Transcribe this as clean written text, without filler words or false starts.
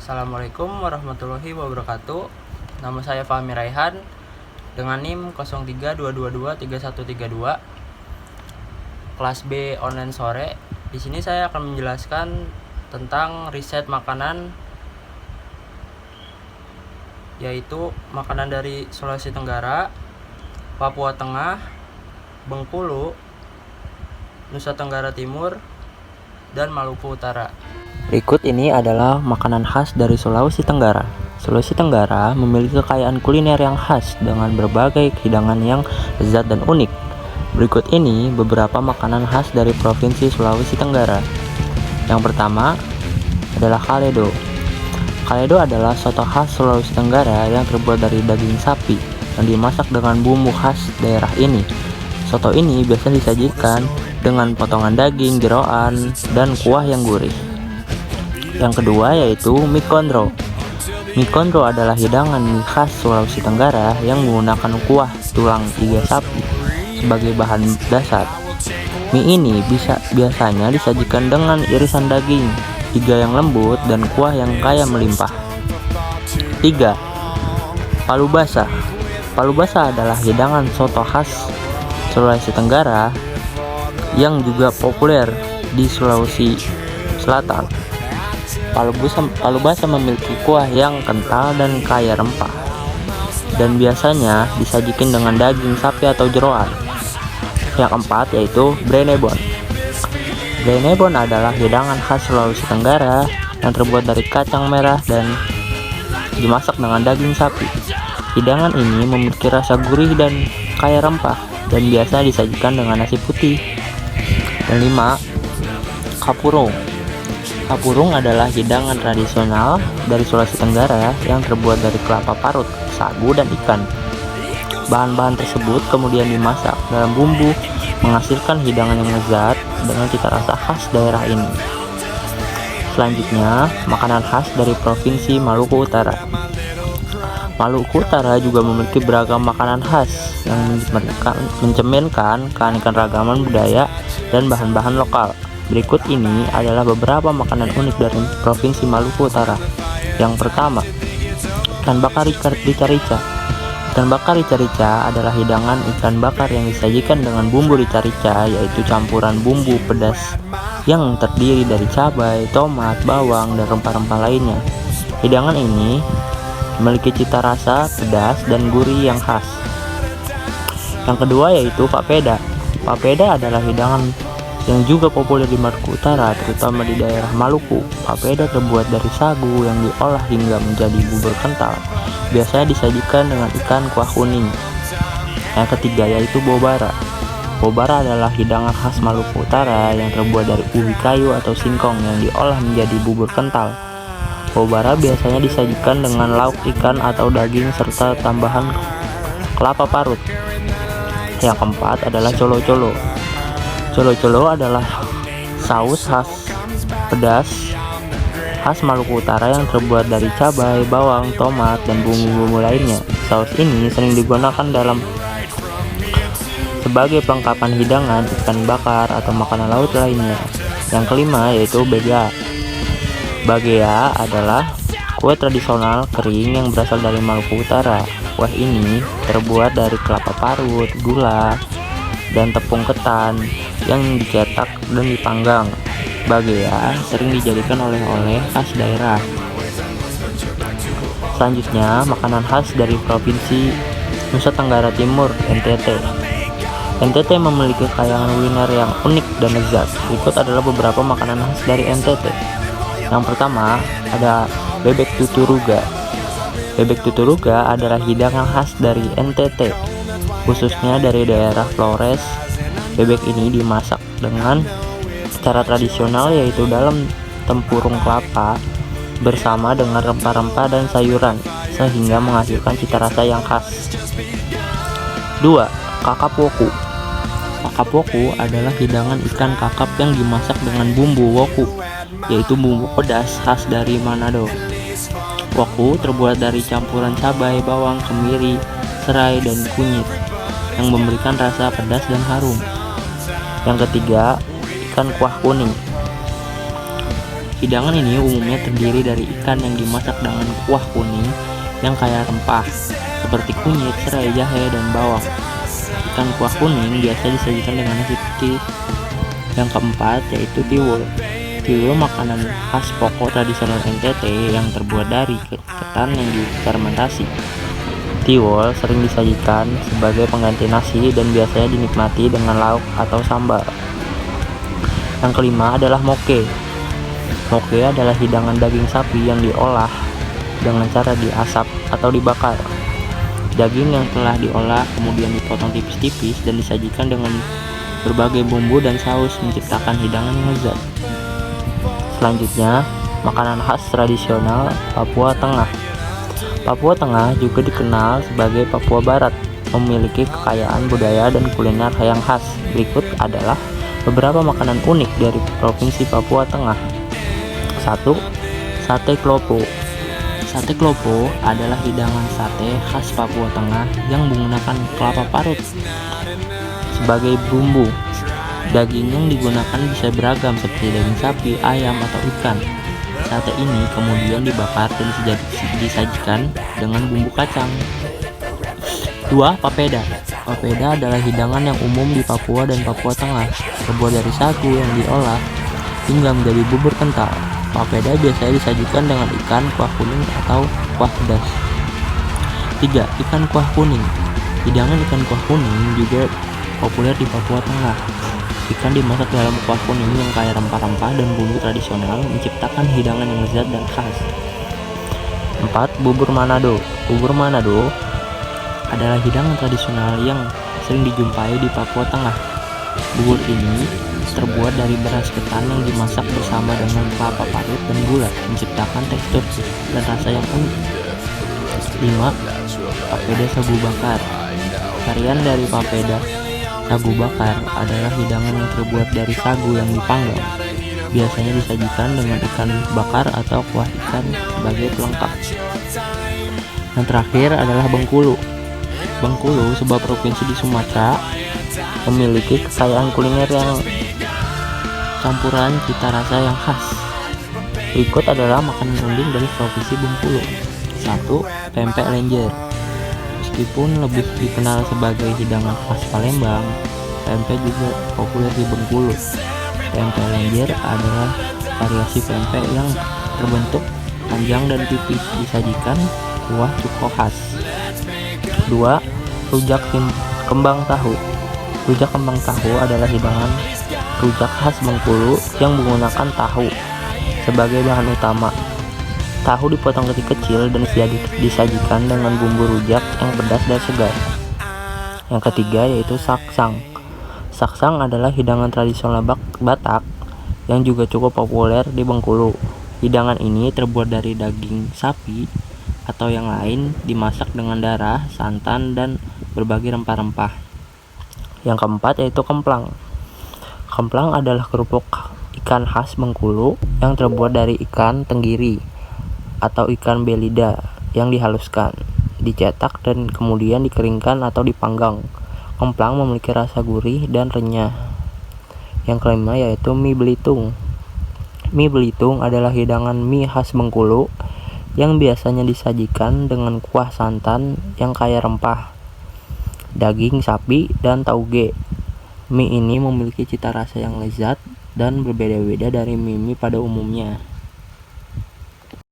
Assalamualaikum warahmatullahi wabarakatuh. Nama saya Fahmi Raihan dengan NIM 0322231132, kelas B online sore. Di sini saya akan menjelaskan tentang riset makanan, yaitu makanan dari Sulawesi Tenggara, Papua Tengah, Bengkulu, Nusa Tenggara Timur, dan Maluku Utara. Berikut ini adalah makanan khas dari Sulawesi Tenggara. Sulawesi Tenggara memiliki kekayaan kuliner yang khas dengan berbagai hidangan yang lezat dan unik. Berikut ini beberapa makanan khas dari Provinsi Sulawesi Tenggara. Yang pertama adalah kaledo. Kaledo adalah soto khas Sulawesi Tenggara yang terbuat dari daging sapi yang dimasak dengan bumbu khas daerah ini. Soto ini biasanya disajikan dengan potongan daging, jeroan, dan kuah yang gurih. Yang kedua yaitu mie kondro. Mie kondro adalah hidangan mie khas Sulawesi Tenggara yang menggunakan kuah tulang iga sapi sebagai bahan dasar. Mie ini biasanya disajikan dengan irisan daging iga yang lembut dan kuah yang kaya melimpah. 3. Palu basah. Palu basah adalah hidangan soto khas Sulawesi Tenggara yang juga populer di Sulawesi Selatan. Palu basah memiliki kuah yang kental dan kaya rempah, dan biasanya disajikan dengan daging sapi atau jeroan. Yang keempat yaitu brenebon. Brenebon adalah hidangan khas Sulawesi Tenggara yang terbuat dari kacang merah dan dimasak dengan daging sapi. Hidangan ini memiliki rasa gurih dan kaya rempah, dan biasa disajikan dengan nasi putih. Dan 5. Kapurung. Kapurung adalah hidangan tradisional dari Sulawesi Tenggara yang terbuat dari kelapa parut, sagu, dan ikan. Bahan-bahan tersebut kemudian dimasak dalam bumbu, menghasilkan hidangan yang lezat dengan cita rasa khas daerah ini. Selanjutnya, makanan khas dari Provinsi Maluku Utara. Maluku Utara juga memiliki beragam makanan khas yang mencerminkan keanekaragaman budaya dan bahan-bahan lokal. Berikut ini adalah beberapa makanan unik dari Provinsi Maluku Utara. Yang pertama, ikan bakar rica-rica. Ikan bakar rica-rica adalah hidangan ikan bakar yang disajikan dengan bumbu rica-rica, yaitu campuran bumbu pedas yang terdiri dari cabai, tomat, bawang, dan rempah-rempah lainnya. Hidangan ini memiliki cita rasa pedas dan gurih yang khas. Yang kedua yaitu papeda. Papeda adalah hidangan yang juga populer di Maluku Utara, terutama di daerah Maluku. Papeda terbuat dari sagu yang diolah hingga menjadi bubur kental. Biasanya disajikan dengan ikan kuah kuning. Yang ketiga yaitu bobara. Bobara adalah hidangan khas Maluku Utara yang terbuat dari ubi kayu atau singkong yang diolah menjadi bubur kental. Bobara biasanya disajikan dengan lauk ikan atau daging serta tambahan kelapa parut. Yang keempat adalah colo-colo. Colo-colo adalah saus khas pedas khas Maluku Utara yang terbuat dari cabai, bawang, tomat, dan bumbu-bumbu lainnya. Saus ini sering digunakan sebagai pelengkapan hidangan ikan bakar atau makanan laut lainnya. Yang kelima yaitu begea. Bagea adalah kue tradisional kering yang berasal dari Maluku Utara. Kue ini terbuat dari kelapa parut, gula, dan tepung ketan yang dicetak dan dipanggang. Bagea sering dijadikan oleh-oleh khas daerah. Selanjutnya, makanan khas dari Provinsi Nusa Tenggara Timur, NTT. NTT memiliki kekayaan kuliner yang unik dan lezat. Berikut adalah beberapa makanan khas dari NTT. Yang pertama ada bebek tuturuga. Bebek tuturuga adalah hidangan khas dari NTT, khususnya dari daerah Flores. Bebek ini dimasak dengan cara tradisional, yaitu dalam tempurung kelapa bersama dengan rempah-rempah dan sayuran, sehingga menghasilkan cita rasa yang khas. 2. Kakap woku. Kakap woku adalah hidangan ikan kakap yang dimasak dengan bumbu woku, yaitu bumbu pedas khas dari Manado. Woku terbuat dari campuran cabai, bawang, kemiri, serai, dan kunyit yang memberikan rasa pedas dan harum. Yang ketiga, ikan kuah kuning. Hidangan ini umumnya terdiri dari ikan yang dimasak dengan kuah kuning yang kaya rempah, seperti kunyit, serai, jahe, dan bawang. Ikan kuah kuning biasa disajikan dengan nasi putih. Yang keempat yaitu tiwul. Tiwul makanan khas pokok tradisional NTT yang terbuat dari ketan yang difermentasi. Tiwul sering disajikan sebagai pengganti nasi dan biasanya dinikmati dengan lauk atau sambal. Yang kelima adalah moke. Moke adalah hidangan daging sapi yang diolah dengan cara diasap atau dibakar. Daging yang telah diolah kemudian dipotong tipis-tipis dan disajikan dengan berbagai bumbu dan saus menciptakan hidangan yang lezat. Selanjutnya, makanan khas tradisional Papua Tengah. Papua Tengah juga dikenal sebagai Papua Barat, memiliki kekayaan budaya dan kuliner yang khas. Berikut adalah beberapa makanan unik dari Provinsi Papua Tengah. 1. Sate klopo. Sate klopo adalah hidangan sate khas Papua Tengah yang menggunakan kelapa parut sebagai bumbu. Daging yang digunakan bisa beragam seperti daging sapi, ayam, atau ikan. Sate ini kemudian dibakar dan disajikan dengan bumbu kacang. 2. Papeda. Papeda adalah hidangan yang umum di Papua dan Papua Tengah, terbuat dari sagu yang diolah hingga menjadi bubur kental. Papeda biasanya disajikan dengan ikan kuah kuning atau kuah pedas. 3. Ikan kuah kuning. Hidangan ikan kuah kuning juga populer di Papua Tengah. Ikan dimasak dalam kuah kuning yang kaya rempah-rempah dan bumbu tradisional menciptakan hidangan yang lezat dan khas. 4. Bubur Manado. Bubur Manado adalah hidangan tradisional yang sering dijumpai di Papua Tengah. Bubur ini terbuat dari beras ketan yang dimasak bersama dengan kelapa parut dan gula, menciptakan tekstur dan rasa yang unik. 5. Papeda sagu bakar. Varian dari papeda sagu bakar adalah hidangan yang terbuat dari sagu yang dipanggang. Biasanya disajikan dengan ikan bakar atau kuah ikan sebagai pelengkap. Yang terakhir adalah Bengkulu. Bengkulu, sebuah provinsi di Sumatera, memiliki kekayaan kuliner yang campuran cita rasa yang khas. Berikut adalah makanan unik dari Provinsi Bengkulu. 1. Pempek lenjer. Meskipun lebih dikenal sebagai hidangan khas Palembang, pempek juga populer di Bengkulu. Pempek lenjer adalah variasi pempek yang terbentuk panjang dan tipis, disajikan kuah cuko khas. 2. Rujak kembang tahu. Rujak kembang tahu adalah hidangan rujak khas Bengkulu yang menggunakan tahu sebagai bahan utama. Tahu dipotong kecil-kecil dan disajikan dengan bumbu rujak yang pedas dan segar. Yang ketiga yaitu saksang. Saksang adalah hidangan tradisional Batak yang juga cukup populer di Bengkulu. Hidangan ini terbuat dari daging sapi atau yang lain, dimasak dengan darah, santan, dan berbagai rempah-rempah. Yang keempat yaitu kemplang. Kemplang adalah kerupuk ikan khas Bengkulu yang terbuat dari ikan tenggiri atau ikan belida yang dihaluskan, dicetak, dan kemudian dikeringkan atau dipanggang. Kemplang memiliki rasa gurih dan renyah. Yang kelima yaitu mie Belitung. Mie Belitung adalah hidangan mie khas Bengkulu yang biasanya disajikan dengan kuah santan yang kaya rempah, daging sapi, dan tauge. Mie ini memiliki cita rasa yang lezat dan berbeda-beda dari mie pada umumnya.